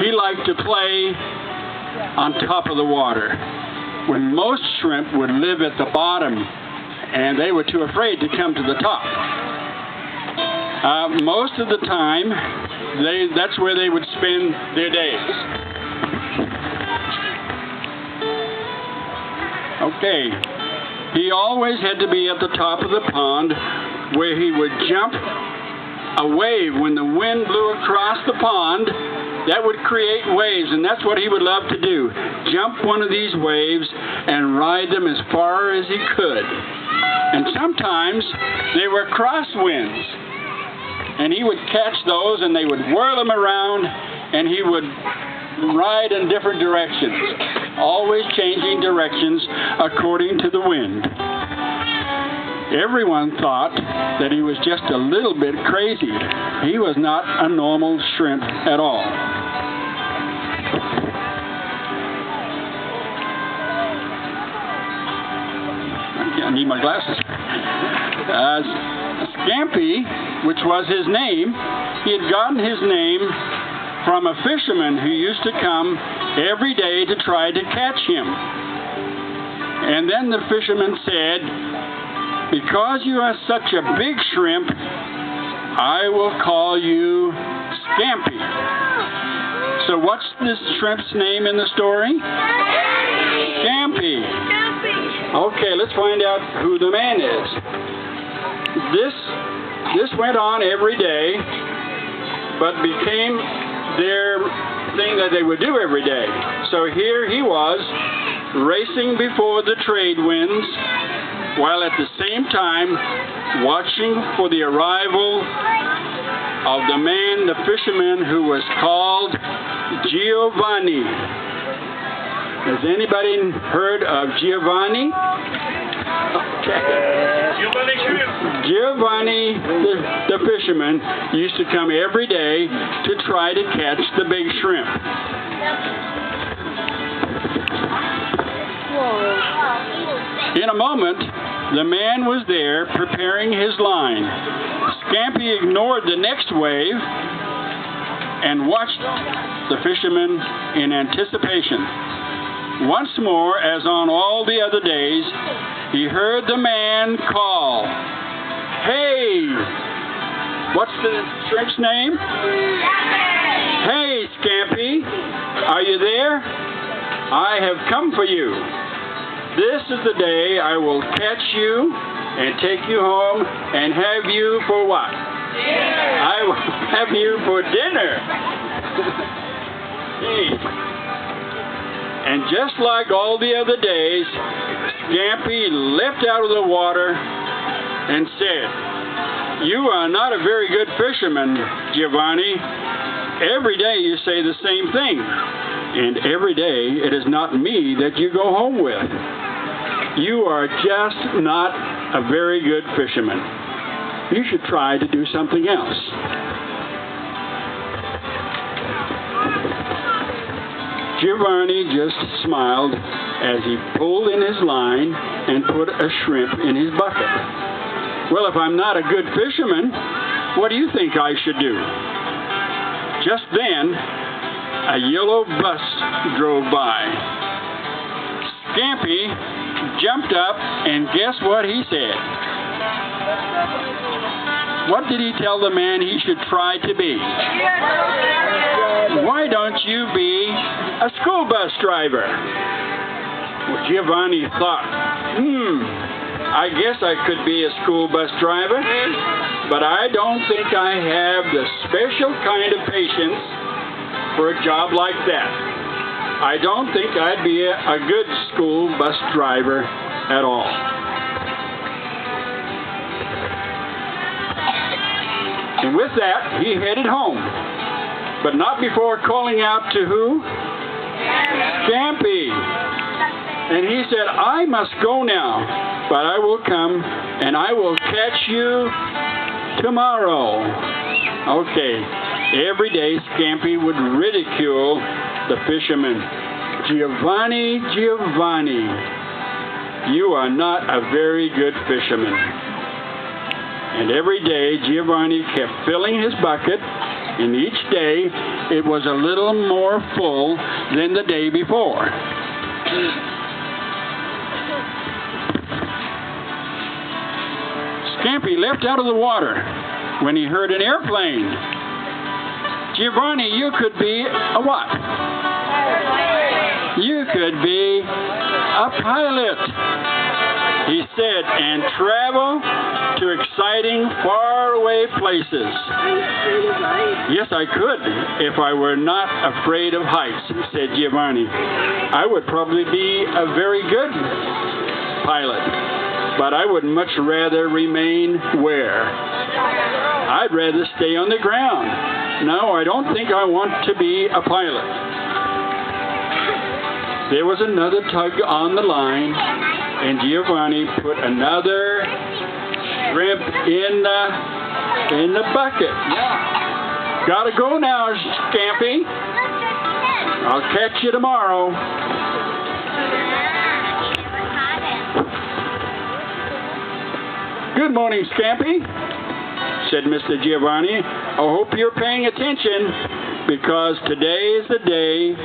he liked to play on top of the water, when most shrimp would live at the bottom, and they were too afraid to come to the top. Most of the time, that's where they would spend their days. Okay, he always had to be at the top of the pond, where he would jump a wave when the wind blew across the pond. That would create waves, and that's what he would love to do. Jump one of these waves and ride them as far as he could. And sometimes they were crosswinds, and he would catch those and they would whirl him around, and he would ride in different directions, always changing directions according to the wind. Everyone thought that he was just a little bit crazy. He was not a normal shrimp at all. I need my glasses. Scampi, which was his name, he had gotten his name from a fisherman who used to come every day to try to catch him. And then the fisherman said, "Because you are such a big shrimp, I will call you Scampi." So what's this shrimp's name in the story? Scampi. Okay, let's find out who the man is. This went on every day, but became their thing that they would do every day. So here he was, racing before the trade winds, while at the same time watching for the arrival of the man, the fisherman, who was called Giovanni. Has anybody heard of Giovanni? Okay. Giovanni, the fisherman, used to come every day to try to catch the big shrimp. In a moment, the man was there preparing his line. Scampi ignored the next wave and watched the fisherman in anticipation. Once more, as on all the other days, he heard the man call, "Hey!" What's the shrimp's name? "Hey, Scampi, are you there? I have come for you. This is the day I will catch you and take you home and have you for what? Dinner. I will have you for dinner." Hey. And just like all the other days, Scampi leapt out of the water and said, "You are not a very good fisherman, Giovanni. Every day you say the same thing, and every day it is not me that you go home with. You are just not a very good fisherman. You should try to do something else." Giovanni just smiled as he pulled in his line and put a shrimp in his bucket. "Well, if I'm not a good fisherman, what do you think I should do?" Just then, a yellow bus drove by. Scampi jumped up, and guess what he said? What did he tell the man he should try to be? "Why don't you be a school bus driver?" Well, Giovanni thought, I guess I could be a school bus driver, but I don't think I have the special kind of patience for a job like that. I don't think I'd be a good school bus driver at all. And with that, he headed home, but not before calling out to who? Scampi. And he said, "I must go now, but I will come and I will catch you tomorrow." Okay, every day Scampi would ridicule the fisherman. "Giovanni, Giovanni, you are not a very good fisherman." And every day Giovanni kept filling his bucket and each day it was a little more full than the day before. Scampi leapt out of the water when he heard an airplane. Giovanni, you could be a what? You could be a pilot, he said, and travel to exciting, faraway places. Yes, I could, if I were not afraid of heights, said Giovanni. I would probably be a very good pilot, but I would much rather remain where? I'd rather stay on the ground. No, I don't think I want to be a pilot. There was another tug on the line, and Giovanni put another shrimp in the bucket. Yeah. Gotta go now, Scampi. I'll catch you tomorrow. Good morning, Scampi, said Mr. Giovanni. I hope you're paying attention, because today is the day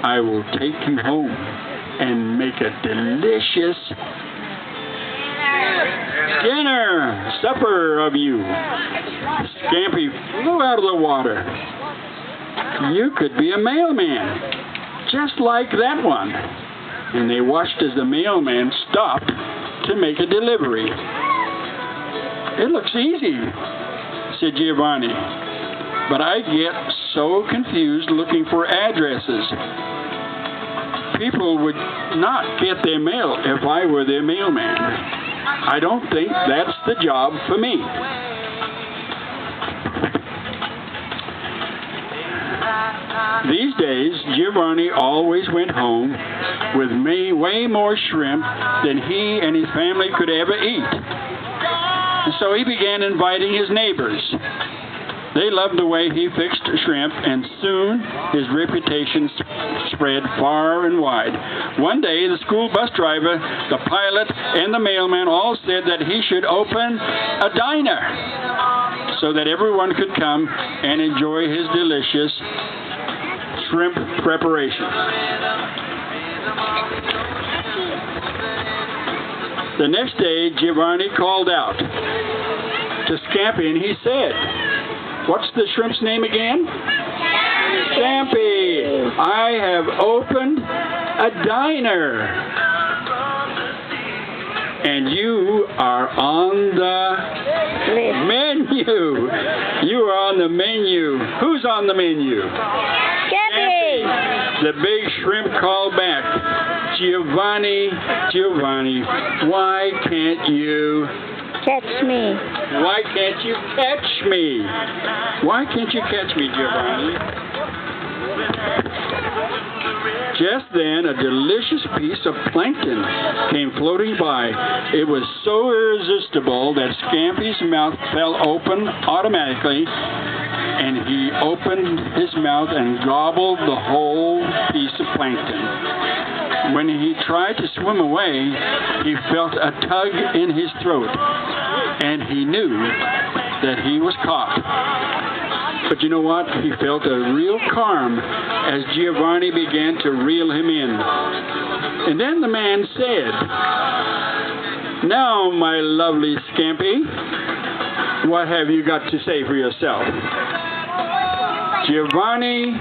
I will take you home and make a delicious supper of you. Scampi flew out of the water. You could be a mailman, just like that one. And they watched as the mailman stopped to make a delivery. It looks easy, said Giovanni, but I get so confused looking for addresses. People would not get their mail if I were their mailman. I don't think that's the job for me. These days, Giovanni always went home with way more shrimp than he and his family could ever eat. And so he began inviting his neighbors. They loved the way he fixed shrimp, and soon his reputation spread far and wide. One day, the school bus driver, the pilot, and the mailman all said that he should open a diner so that everyone could come and enjoy his delicious shrimp preparation. The next day, Giovanni called out to Scampi, and he said, "What's the shrimp's name again?" Scampi, I have opened a diner. And you are on the menu. You are on the menu. Who's on the menu? Scampi. The big shrimp called back. Giovanni, why can't you catch me? Why can't you catch me? Why can't you catch me, Giovanni? Just then, a delicious piece of plankton came floating by. It was so irresistible that Scampi's mouth fell open automatically, and he opened his mouth and gobbled the whole piece of plankton. When he tried to swim away, he felt a tug in his throat, and he knew that he was caught. But you know what? He felt a real calm as Giovanni began to reel him in. And then the man said, "Now, my lovely Scampi, what have you got to say for yourself?" "Giovanni,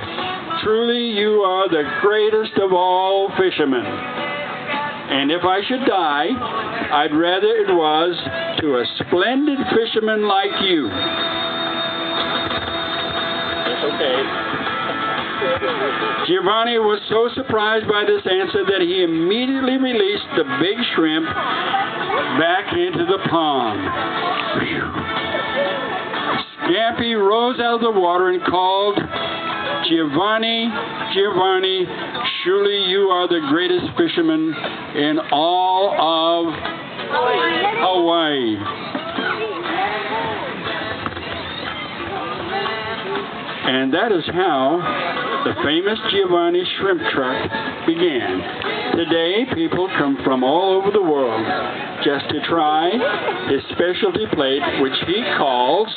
truly you are the greatest of all fishermen. And if I should die, I'd rather it was to a splendid fisherman like you." Okay. Giovanni was so surprised by this answer that he immediately released the big shrimp back into the pond. Scampi rose out of the water and called, "Giovanni, surely you are the greatest fisherman in all of Hawaii." And that is how the famous Giovanni shrimp truck began. Today, people come from all over the world just to try his specialty plate, which he calls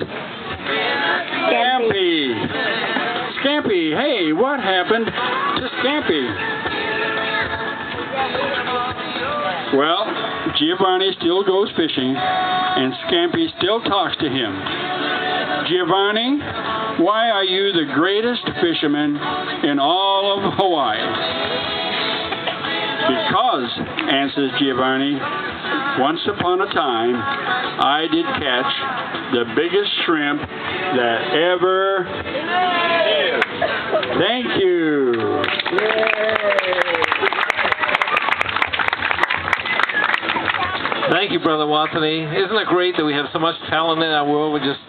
Scampi. Scampi, hey, what happened to Scampi? Well, Giovanni still goes fishing, and Scampi still talks to him. Giovanni, why are you the greatest fisherman in all of Hawaii? Because, answers Giovanni, once upon a time, I did catch the biggest shrimp that ever lived. Thank you. Thank you, Brother Watene. Isn't it great that we have so much talent in our world? We just